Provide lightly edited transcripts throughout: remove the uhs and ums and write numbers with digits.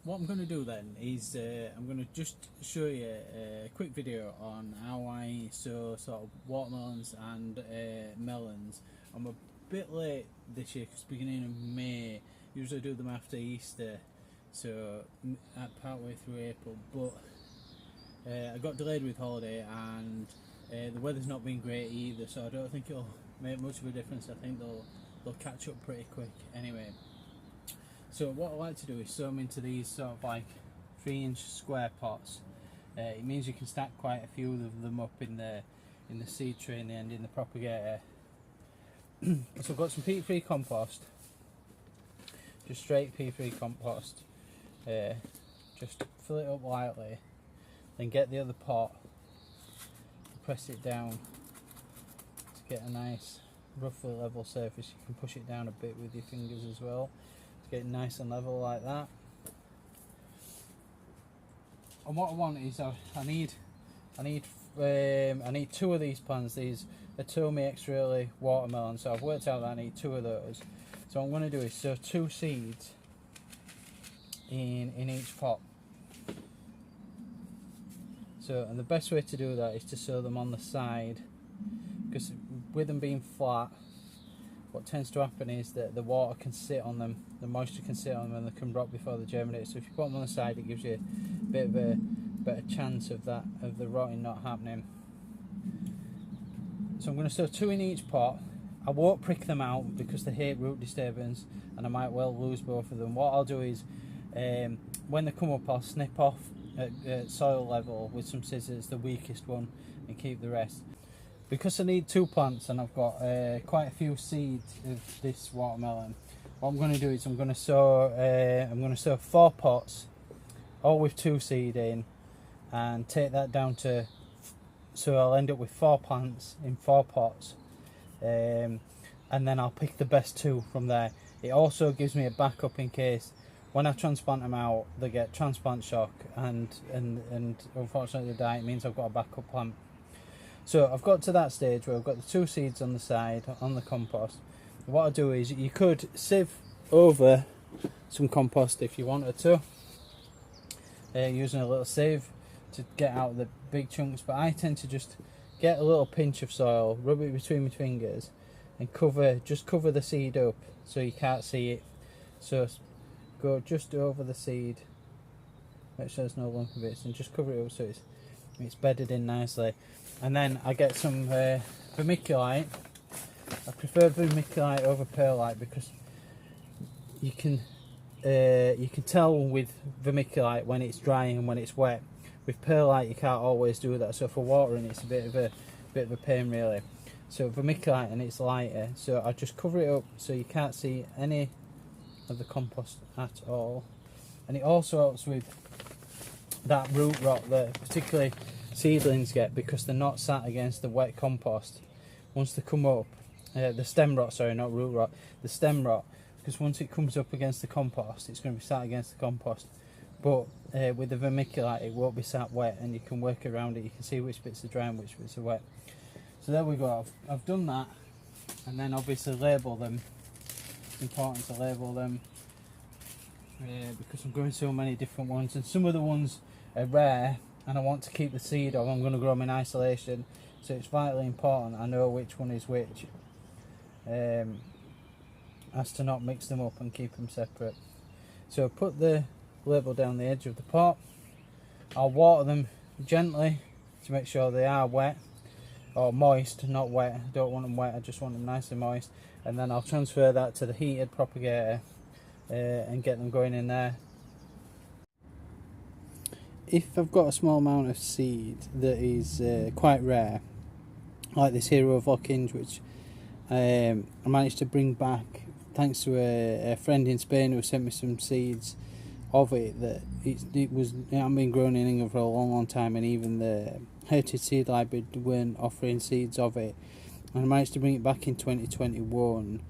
what I'm going to do then is I'm going to just show you a quick video on how I sow sort of watermelons and melons. I'm a bit late this year because beginning of May, usually do them after Easter, so at partway through April, but I got delayed with holiday and the weather's not been great either, so I don't think it'll make much of a difference. I think they'll catch up pretty quick anyway. So what I like to do is sow them into these sort of like 3-inch square pots. It means you can stack quite a few of them up in the seed tray and in the propagator. So I've got some peat-free compost, just straight peat-free compost. Just fill it up lightly, then get the other pot, press it down to get a nice roughly level surface. You can push it down a bit with your fingers as well to get it nice and level like that. And what I want is I need 2 of these plants. These are Tomy extra early watermelons, so I've worked out that I need 2 of those. So what I'm going to do is sow 2 seeds in each pot. So, and the best way to do that is to sow them on the side, because with them being flat, what tends to happen is that the water can sit on them, the moisture can sit on them, and they can rot before they germinate. So if you put them on the side, it gives you a bit of a better chance of the rotting not happening. So I'm going to sow 2 in each pot. I won't prick them out because they hate root disturbance, and I might well lose both of them. What I'll do is, when they come up, I'll snip off at soil level with some scissors the weakest one and keep the rest. Because I need 2 plants and I've got quite a few seeds of this watermelon, what I'm going to do is I'm going to sow 4 pots, all with 2 seed in, and take that down to, so I'll end up with 4 plants in 4 pots, and then I'll pick the best 2 from there. It also gives me a backup in case when I transplant them out they get transplant shock and unfortunately they die. It means I've got a backup plant. So I've got to that stage where I've got the 2 seeds on the side on the compost. What I do is you could sieve over some compost if you wanted to, using a little sieve to get out the big chunks, but I tend to just get a little pinch of soil, rub it between my fingers, and just cover the seed up so you can't see it. So go just over the seed, make sure there's no lumpy bits, and just cover it up so it's bedded in nicely. And then I get some vermiculite. I prefer vermiculite over perlite because you can tell with vermiculite when it's dry and when it's wet. With perlite you can't always do that, so for watering it's a bit of a pain really. So vermiculite, and it's lighter, so I just cover it up so you can't see any of the compost at all. And it also helps with that root rot that particularly seedlings get because they're not sat against the wet compost. Once they come up, the stem rot, sorry, not root rot, the stem rot, because once it comes up against the compost it's going to be sat against the compost. But with the vermiculite it won't be sat wet, and you can work around it. You can see which bits are dry and which bits are wet. So there we go, I've done that. And then obviously label them. It's important to label them because I'm growing so many different ones, and some of the ones are rare and I want to keep the seed, or I'm going to grow them in isolation, so it's vitally important I know which one is which, as to not mix them up and keep them separate. So put the label down the edge of the pot. I'll water them gently to make sure they are wet, or moist, not wet. I don't want them wet, I just want them nice and moist. And then I'll transfer that to the heated propagator and get them going in there. If I've got a small amount of seed that is quite rare, like this Hero of Lockinge, which I managed to bring back thanks to a friend in Spain who sent me some seeds of it, that it hadn't been grown in England for a long time, and even the Heritage Seed Library weren't offering seeds of it, and I managed to bring it back in 2021.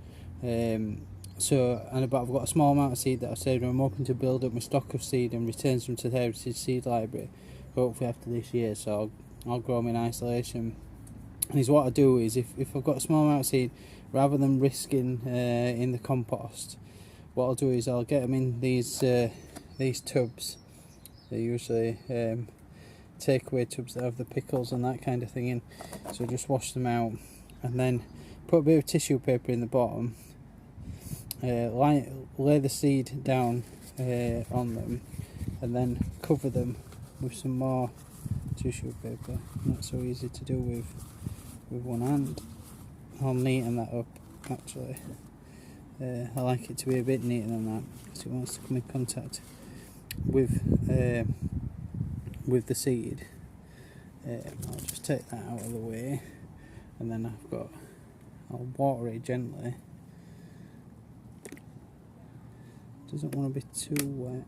But I've got a small amount of seed that I've saved, and I'm hoping to build up my stock of seed and return some to the Heritage Seed Library hopefully after this year, so I'll grow them in isolation. And what I do is, if I've got a small amount of seed, rather than risking in the compost, what I'll do is I'll get them in these these tubs. They're usually takeaway tubs that have the pickles and that kind of thing in. So just wash them out and then put a bit of tissue paper in the bottom. Lay the seed down on them and then cover them with some more tissue paper. Not so easy to do with one hand. I'll neaten that up actually. I like it to be a bit neater than that because it wants to come in contact with the seed. I'll just take that out of the way and then I'll water it gently. Doesn't want to be too wet,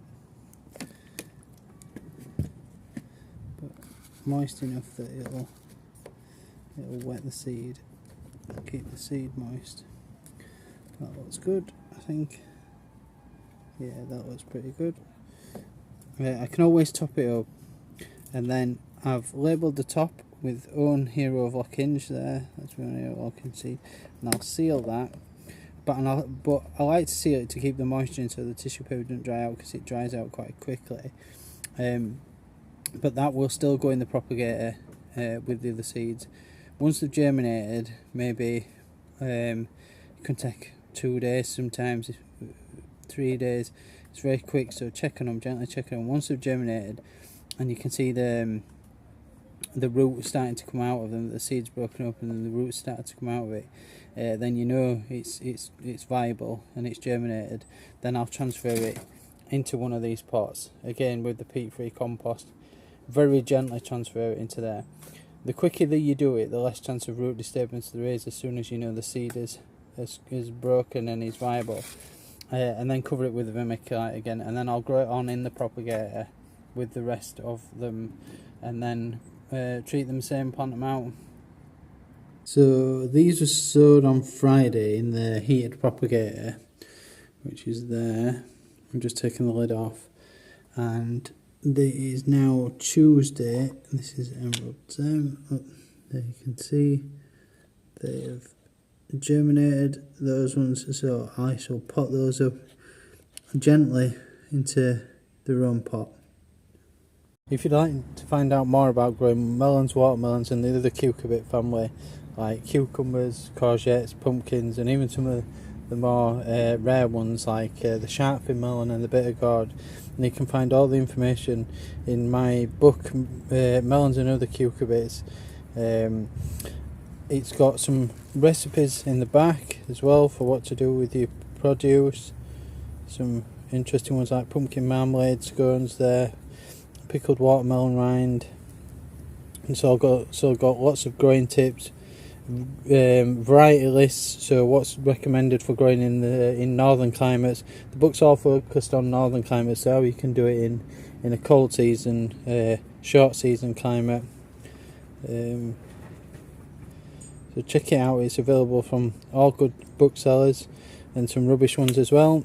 but moist enough that it'll wet the seed, keep the seed moist. That looks good, I think. Yeah, that looks pretty good. I can always top it up, and then I've labelled the top with Own Hero of Lock-Hinge there. That's Own Hero of Lock-Hinge seed, and I'll seal that. But I like to seal it to keep the moisture in so the tissue paper doesn't dry out, because it dries out quite quickly. But that will still go in the propagator with the other seeds. Once they've germinated, maybe it can take 2 days, sometimes 3 days. It's very quick, so check on them, gently check on them. Once they've germinated, and you can see the root starting to come out of them, the seeds broken up and then the roots started to come out of it, then you know it's viable and it's germinated. Then I'll transfer it into one of these pots, again with the peat-free compost. Very gently transfer it into there. The quicker that you do it, the less chance of root disturbance there is as soon as you know the seed is broken and is viable. And then cover it with the vermiculite again, and then I'll grow it on in the propagator with the rest of them, and then treat them same, plant them out. So these were sowed on Friday in the heated propagator, which is there. I'm just taking the lid off, and it is now Tuesday. This is Emerald Gem. Oh, there you can see they have germinated, those ones, so I shall pot those up gently into their own pot. If you'd like to find out more about growing melons, watermelons and the other cucurbit family, like cucumbers, courgettes, pumpkins, and even some of the more rare ones like the shark fin melon and the bitter gourd, and you can find all the information in my book Melons and Other Cucurbits. It's got some recipes in the back as well for what to do with your produce. Some interesting ones like pumpkin marmalade scones there, pickled watermelon rind, and so I've got lots of growing tips, variety lists, so what's recommended for growing in northern climates. The book's all focused on northern climates, so how you can do it in a cold season, short season climate. So check it out, it's available from all good booksellers and some rubbish ones as well.